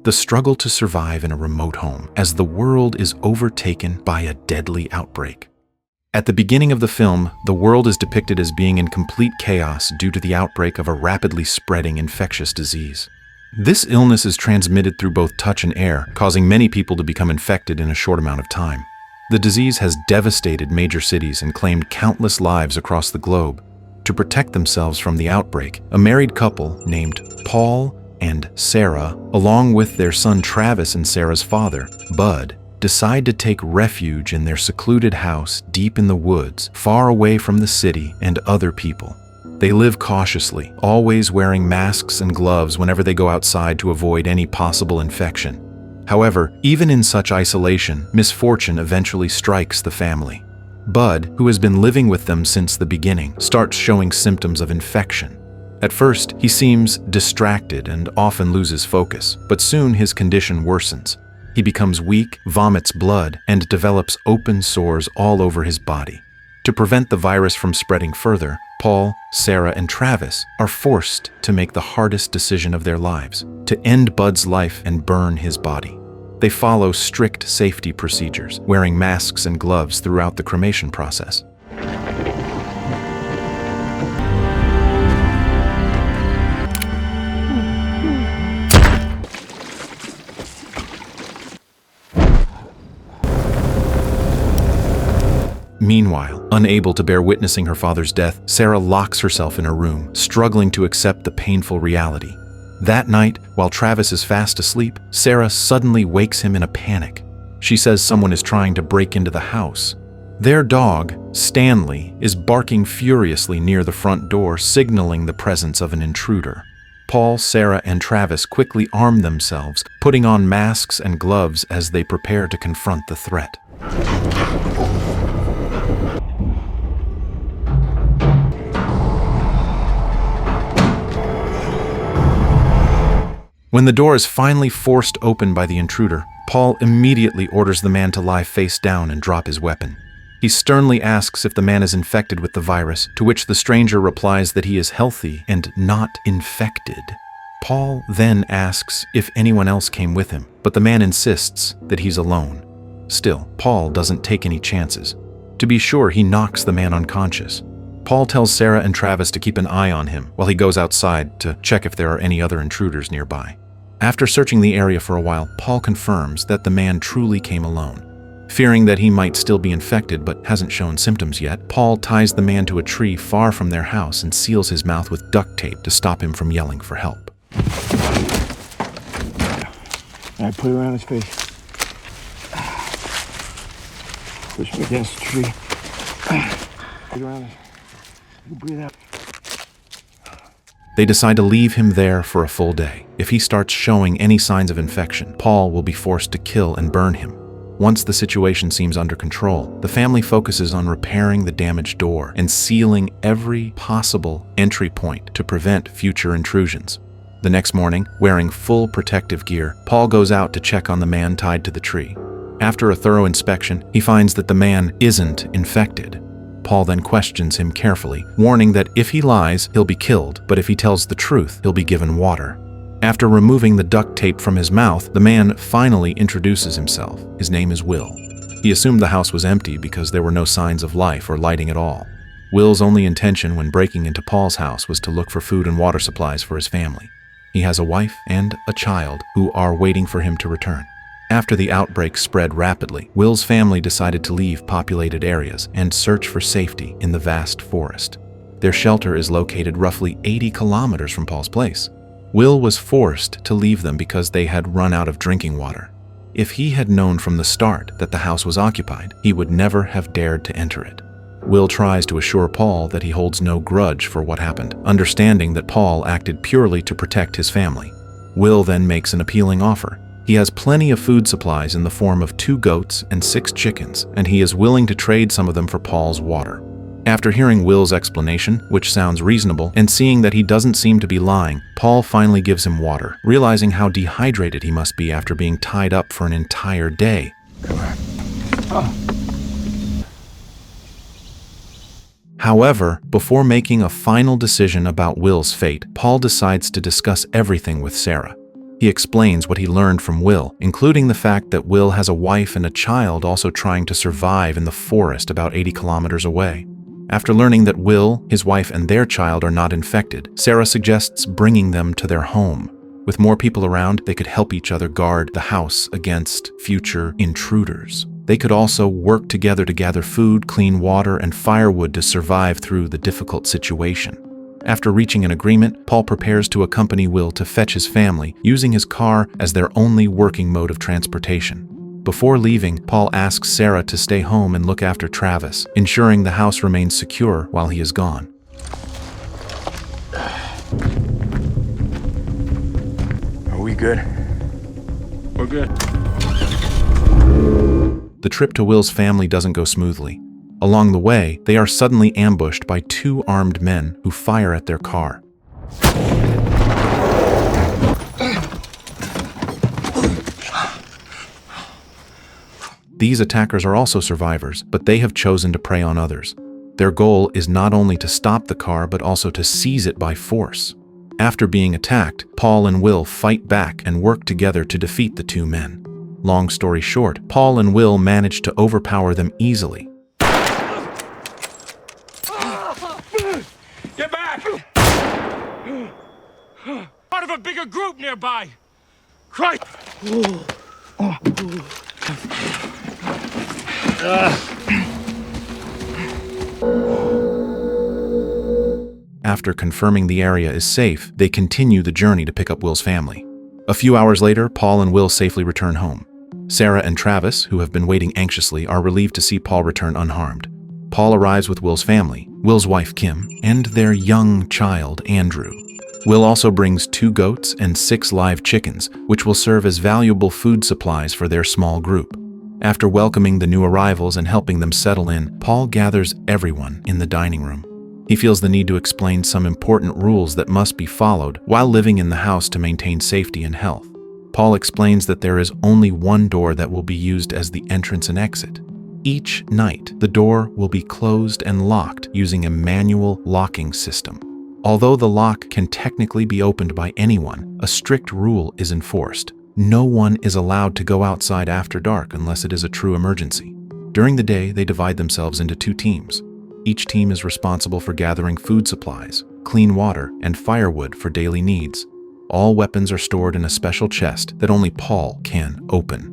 the struggle to survive in a remote home as the world is overtaken by a deadly outbreak. At the beginning of the film, the world is depicted as being in complete chaos due to the outbreak of a rapidly spreading infectious disease. This illness is transmitted through both touch and air, causing many people to become infected in a short amount of time. The disease has devastated major cities and claimed countless lives across the globe. To protect themselves from the outbreak, a married couple named Paul and Sarah, along with their son Travis and Sarah's father, Bud, decide to take refuge in their secluded house deep in the woods, far away from the city and other people. They live cautiously, always wearing masks and gloves whenever they go outside to avoid any possible infection. However, even in such isolation, misfortune eventually strikes the family. Bud, who has been living with them since the beginning, starts showing symptoms of infection. At first, he seems distracted and often loses focus, but soon his condition worsens. He becomes weak, vomits blood, and develops open sores all over his body. To prevent the virus from spreading further, Paul, Sarah, and Travis are forced to make the hardest decision of their lives, to end Bud's life and burn his body. They follow strict safety procedures, wearing masks and gloves throughout the cremation process. Meanwhile, unable to bear witnessing her father's death, Sarah locks herself in her room, struggling to accept the painful reality. That night, while Travis is fast asleep, Sarah suddenly wakes him in a panic. She says someone is trying to break into the house. Their dog, Stanley, is barking furiously near the front door, signaling the presence of an intruder. Paul, Sarah, and Travis quickly arm themselves, putting on masks and gloves as they prepare to confront the threat. When the door is finally forced open by the intruder, Paul immediately orders the man to lie face down and drop his weapon. He sternly asks if the man is infected with the virus, to which the stranger replies that he is healthy and not infected. Paul then asks if anyone else came with him, but the man insists that he's alone. Still, Paul doesn't take any chances. To be sure, he knocks the man unconscious. Paul tells Sarah and Travis to keep an eye on him while he goes outside to check if there are any other intruders nearby. After searching the area for a while, Paul confirms that the man truly came alone. Fearing that he might still be infected but hasn't shown symptoms yet, Paul ties the man to a tree far from their house and seals his mouth with duct tape to stop him from yelling for help. I put it around his face. Push me against the tree. Put it around his... Breathe out. They decide to leave him there for a full day. If he starts showing any signs of infection, Paul will be forced to kill and burn him. Once the situation seems under control, the family focuses on repairing the damaged door and sealing every possible entry point to prevent future intrusions. The next morning, wearing full protective gear, Paul goes out to check on the man tied to the tree. After a thorough inspection, he finds that the man isn't infected. Paul then questions him carefully, warning that if he lies, he'll be killed, but if he tells the truth, he'll be given water. After removing the duct tape from his mouth, the man finally introduces himself. His name is Will. He assumed the house was empty because there were no signs of life or lighting at all. Will's only intention when breaking into Paul's house was to look for food and water supplies for his family. He has a wife and a child who are waiting for him to return. After the outbreak spread rapidly, Will's family decided to leave populated areas and search for safety in the vast forest. Their shelter is located roughly 80 kilometers from Paul's place. Will was forced to leave them because they had run out of drinking water. If he had known from the start that the house was occupied, he would never have dared to enter it. Will tries to assure Paul that he holds no grudge for what happened, understanding that Paul acted purely to protect his family. Will then makes an appealing offer. He has plenty of food supplies in the form of 2 goats and 6 chickens, and he is willing to trade some of them for Paul's water. After hearing Will's explanation, which sounds reasonable, and seeing that he doesn't seem to be lying, Paul finally gives him water, realizing how dehydrated he must be after being tied up for an entire day. However, before making a final decision about Will's fate, Paul decides to discuss everything with Sarah. He explains what he learned from Will, including the fact that Will has a wife and a child also trying to survive in the forest about 80 kilometers away. After learning that Will, his wife, and their child are not infected, Sarah suggests bringing them to their home. With more people around, they could help each other guard the house against future intruders. They could also work together to gather food, clean water, and firewood to survive through the difficult situation. After reaching an agreement, Paul prepares to accompany Will to fetch his family, using his car as their only working mode of transportation. Before leaving, Paul asks Sarah to stay home and look after Travis, ensuring the house remains secure while he is gone. Are we good? We're good. The trip to Will's family doesn't go smoothly. Along the way, they are suddenly ambushed by 2 armed men who fire at their car. These attackers are also survivors, but they have chosen to prey on others. Their goal is not only to stop the car, but also to seize it by force. After being attacked, Paul and Will fight back and work together to defeat the 2 men. Long story short, Paul and Will manage to overpower them easily. Get back! Part of a bigger group nearby! Christ! After confirming the area is safe, they continue the journey to pick up Will's family. A few hours later, Paul and Will safely return home. Sarah and Travis, who have been waiting anxiously, are relieved to see Paul return unharmed. Paul arrives with Will's family, Will's wife Kim, and their young child Andrew. Will also brings 2 goats and 6 live chickens, which will serve as valuable food supplies for their small group. After welcoming the new arrivals and helping them settle in, Paul gathers everyone in the dining room. He feels the need to explain some important rules that must be followed while living in the house to maintain safety and health. Paul explains that there is only one door that will be used as the entrance and exit. Each night, the door will be closed and locked using a manual locking system. Although the lock can technically be opened by anyone, a strict rule is enforced. No one is allowed to go outside after dark unless it is a true emergency. During the day, they divide themselves into 2 teams. Each team is responsible for gathering food supplies, clean water, and firewood for daily needs. All weapons are stored in a special chest that only Paul can open.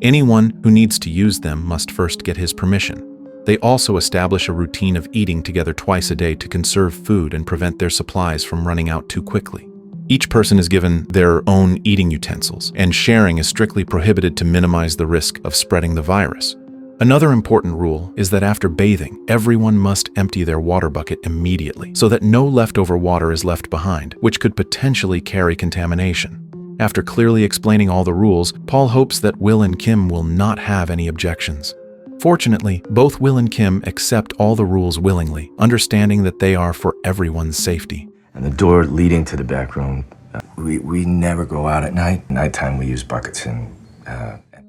Anyone who needs to use them must first get his permission. They also establish a routine of eating together twice a day to conserve food and prevent their supplies from running out too quickly. Each person is given their own eating utensils, and sharing is strictly prohibited to minimize the risk of spreading the virus. Another important rule is that after bathing, everyone must empty their water bucket immediately so that no leftover water is left behind, which could potentially carry contamination. After clearly explaining all the rules, Paul hopes that Will and Kim will not have any objections. Fortunately, both Will and Kim accept all the rules willingly, understanding that they are for everyone's safety. And the door leading to the back room, we never go out at night. Nighttime we use buckets and...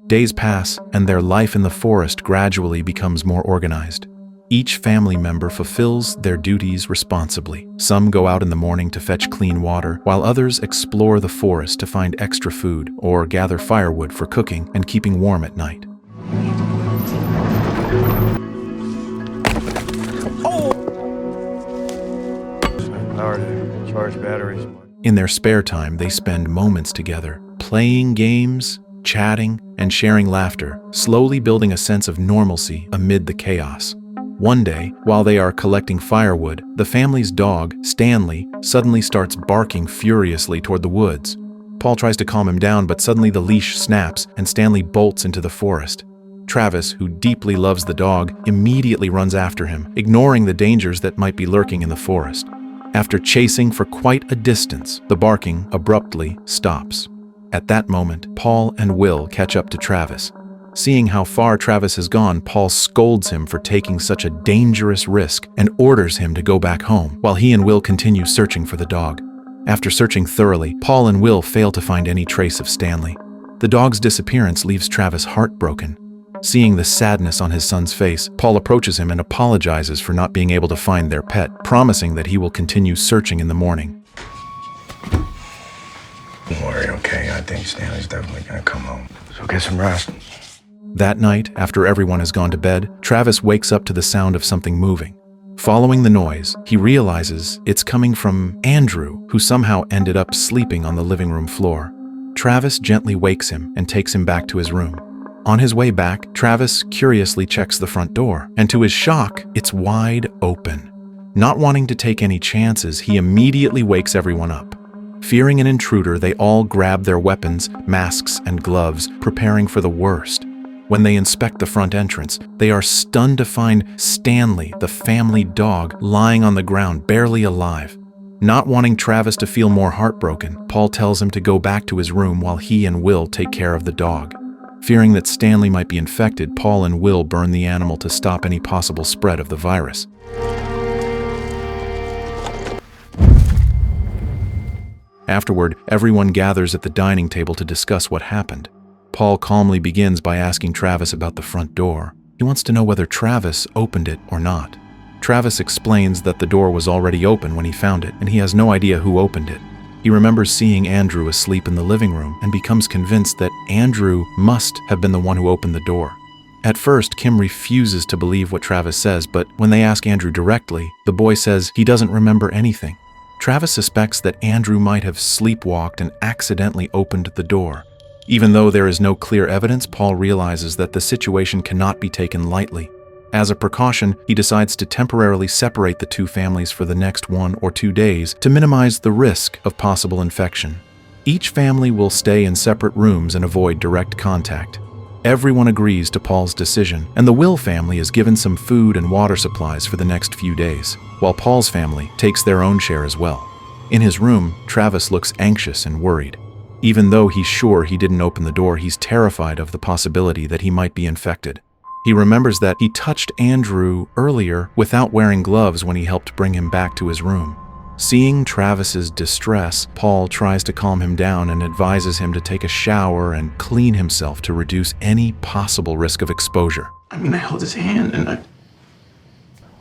Days pass, and their life in the forest gradually becomes more organized. Each family member fulfills their duties responsibly. Some go out in the morning to fetch clean water, while others explore the forest to find extra food or gather firewood for cooking and keeping warm at night. Power to charge batteries. In their spare time, they spend moments together, playing games, chatting, and sharing laughter, slowly building a sense of normalcy amid the chaos. One day, while they are collecting firewood, the family's dog, Stanley, suddenly starts barking furiously toward the woods. Paul tries to calm him down, but suddenly the leash snaps and Stanley bolts into the forest. Travis, who deeply loves the dog, immediately runs after him, ignoring the dangers that might be lurking in the forest. After chasing for quite a distance, the barking abruptly stops. At that moment, Paul and Will catch up to Travis. Seeing how far Travis has gone, Paul scolds him for taking such a dangerous risk and orders him to go back home, while he and Will continue searching for the dog. After searching thoroughly, Paul and Will fail to find any trace of Stanley. The dog's disappearance leaves Travis heartbroken. Seeing the sadness on his son's face, Paul approaches him and apologizes for not being able to find their pet, promising that he will continue searching in the morning. Don't worry, okay? I think Stanley's definitely gonna come home. So get some rest. That night, after everyone has gone to bed, Travis wakes up to the sound of something moving. Following the noise, he realizes it's coming from Andrew, who somehow ended up sleeping on the living room floor. Travis gently wakes him and takes him back to his room. On his way back, Travis curiously checks the front door, and to his shock, it's wide open. Not wanting to take any chances, he immediately wakes everyone up. Fearing an intruder, they all grab their weapons, masks, and gloves, preparing for the worst. When they inspect the front entrance, they are stunned to find Stanley, the family dog, lying on the ground, barely alive. Not wanting Travis to feel more heartbroken, Paul tells him to go back to his room while he and Will take care of the dog. Fearing that Stanley might be infected, Paul and Will burn the animal to stop any possible spread of the virus. Afterward, everyone gathers at the dining table to discuss what happened. Paul calmly begins by asking Travis about the front door. He wants to know whether Travis opened it or not. Travis explains that the door was already open when he found it, and he has no idea who opened it. He remembers seeing Andrew asleep in the living room and becomes convinced that Andrew must have been the one who opened the door. At first, Kim refuses to believe what Travis says, but when they ask Andrew directly, the boy says he doesn't remember anything. Travis suspects that Andrew might have sleepwalked and accidentally opened the door. Even though there is no clear evidence, Paul realizes that the situation cannot be taken lightly. As a precaution, he decides to temporarily separate the two families for the next 1 or 2 days to minimize the risk of possible infection. Each family will stay in separate rooms and avoid direct contact. Everyone agrees to Paul's decision, and the Will family is given some food and water supplies for the next few days, while Paul's family takes their own share as well. In his room, Travis looks anxious and worried. Even though he's sure he didn't open the door, he's terrified of the possibility that he might be infected. He remembers that he touched Andrew earlier without wearing gloves when he helped bring him back to his room. Seeing Travis's distress, Paul tries to calm him down and advises him to take a shower and clean himself to reduce any possible risk of exposure. I mean, I held his hand and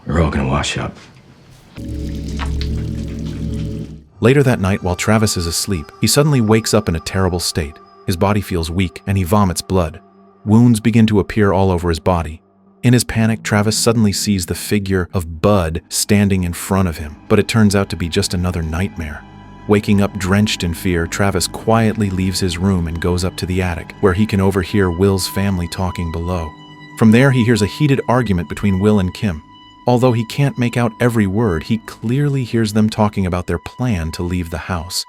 we're all gonna wash up. Later that night, while Travis is asleep, he suddenly wakes up in a terrible state. His body feels weak and he vomits blood. Wounds begin to appear all over his body. In his panic, Travis suddenly sees the figure of Bud standing in front of him, but it turns out to be just another nightmare. Waking up drenched in fear, Travis quietly leaves his room and goes up to the attic, where he can overhear Will's family talking below. From there, he hears a heated argument between Will and Kim. Although he can't make out every word, he clearly hears them talking about their plan to leave the house.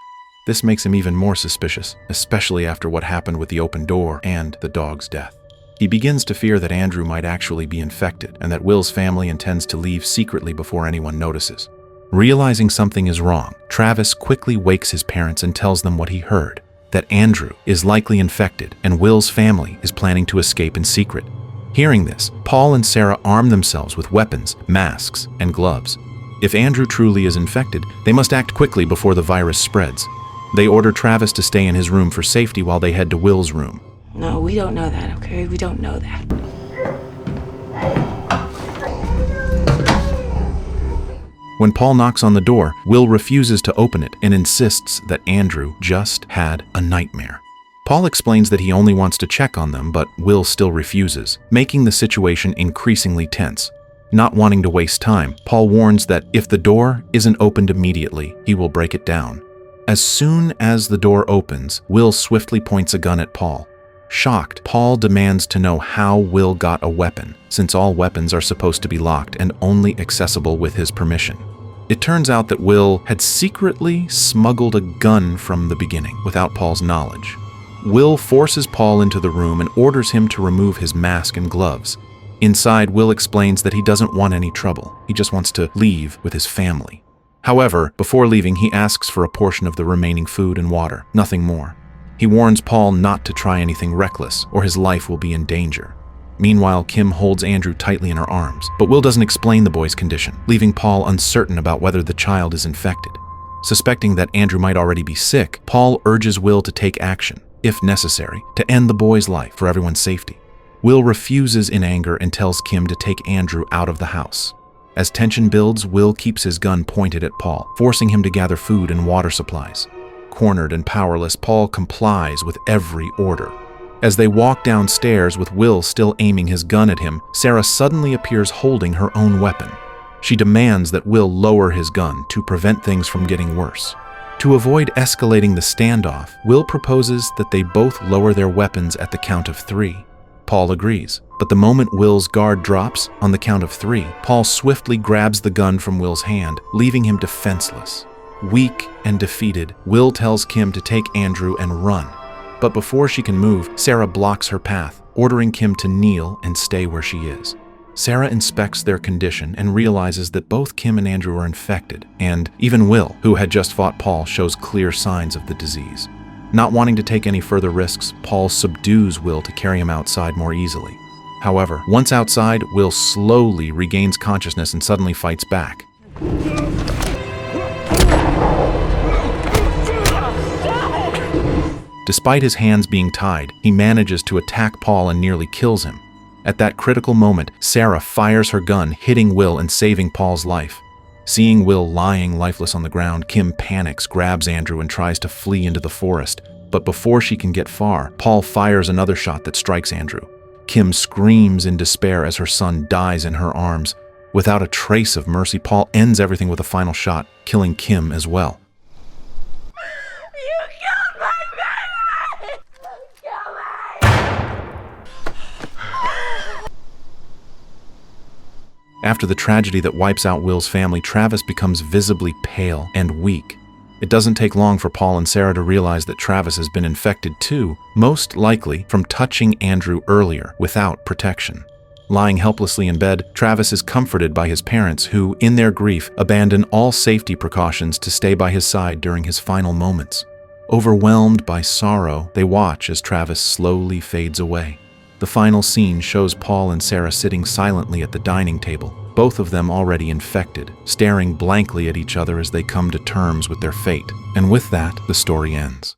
This makes him even more suspicious, especially after what happened with the open door and the dog's death. He begins to fear that Andrew might actually be infected and that Will's family intends to leave secretly before anyone notices. Realizing something is wrong, Travis quickly wakes his parents and tells them what he heard, that Andrew is likely infected and Will's family is planning to escape in secret. Hearing this, Paul and Sarah arm themselves with weapons, masks, and gloves. If Andrew truly is infected, they must act quickly before the virus spreads. They order Travis to stay in his room for safety while they head to Will's room. No, we don't know that, okay? We don't know that. When Paul knocks on the door, Will refuses to open it and insists that Andrew just had a nightmare. Paul explains that he only wants to check on them, but Will still refuses, making the situation increasingly tense. Not wanting to waste time, Paul warns that if the door isn't opened immediately, he will break it down. As soon as the door opens, Will swiftly points a gun at Paul. Shocked, Paul demands to know how Will got a weapon, since all weapons are supposed to be locked and only accessible with his permission. It turns out that Will had secretly smuggled a gun from the beginning, without Paul's knowledge. Will forces Paul into the room and orders him to remove his mask and gloves. Inside, Will explains that he doesn't want any trouble. He just wants to leave with his family. However, before leaving, he asks for a portion of the remaining food and water, nothing more. He warns Paul not to try anything reckless, or his life will be in danger. Meanwhile, Kim holds Andrew tightly in her arms, but Will doesn't explain the boy's condition, leaving Paul uncertain about whether the child is infected. Suspecting that Andrew might already be sick, Paul urges Will to take action, if necessary, to end the boy's life for everyone's safety. Will refuses in anger and tells Kim to take Andrew out of the house. As tension builds, Will keeps his gun pointed at Paul, forcing him to gather food and water supplies. Cornered and powerless, Paul complies with every order. As they walk downstairs with Will still aiming his gun at him, Sarah suddenly appears holding her own weapon. She demands that Will lower his gun to prevent things from getting worse. To avoid escalating the standoff, Will proposes that they both lower their weapons at the count of 3. Paul agrees, but the moment Will's guard drops, on the count of 3, Paul swiftly grabs the gun from Will's hand, leaving him defenseless. Weak and defeated, Will tells Kim to take Andrew and run. But before she can move, Sarah blocks her path, ordering Kim to kneel and stay where she is. Sarah inspects their condition and realizes that both Kim and Andrew are infected, and even Will, who had just fought Paul, shows clear signs of the disease. Not wanting to take any further risks, Paul subdues Will to carry him outside more easily. However, once outside, Will slowly regains consciousness and suddenly fights back. Despite his hands being tied, he manages to attack Paul and nearly kills him. At that critical moment, Sarah fires her gun, hitting Will and saving Paul's life. Seeing Will lying lifeless on the ground, Kim panics, grabs Andrew, and tries to flee into the forest. But before she can get far, Paul fires another shot that strikes Andrew. Kim screams in despair as her son dies in her arms. Without a trace of mercy, Paul ends everything with a final shot, killing Kim as well. After the tragedy that wipes out Will's family, Travis becomes visibly pale and weak. It doesn't take long for Paul and Sarah to realize that Travis has been infected too, most likely from touching Andrew earlier without protection. Lying helplessly in bed, Travis is comforted by his parents who, in their grief, abandon all safety precautions to stay by his side during his final moments. Overwhelmed by sorrow, they watch as Travis slowly fades away. The final scene shows Paul and Sarah sitting silently at the dining table, both of them already infected, staring blankly at each other as they come to terms with their fate. And with that, the story ends.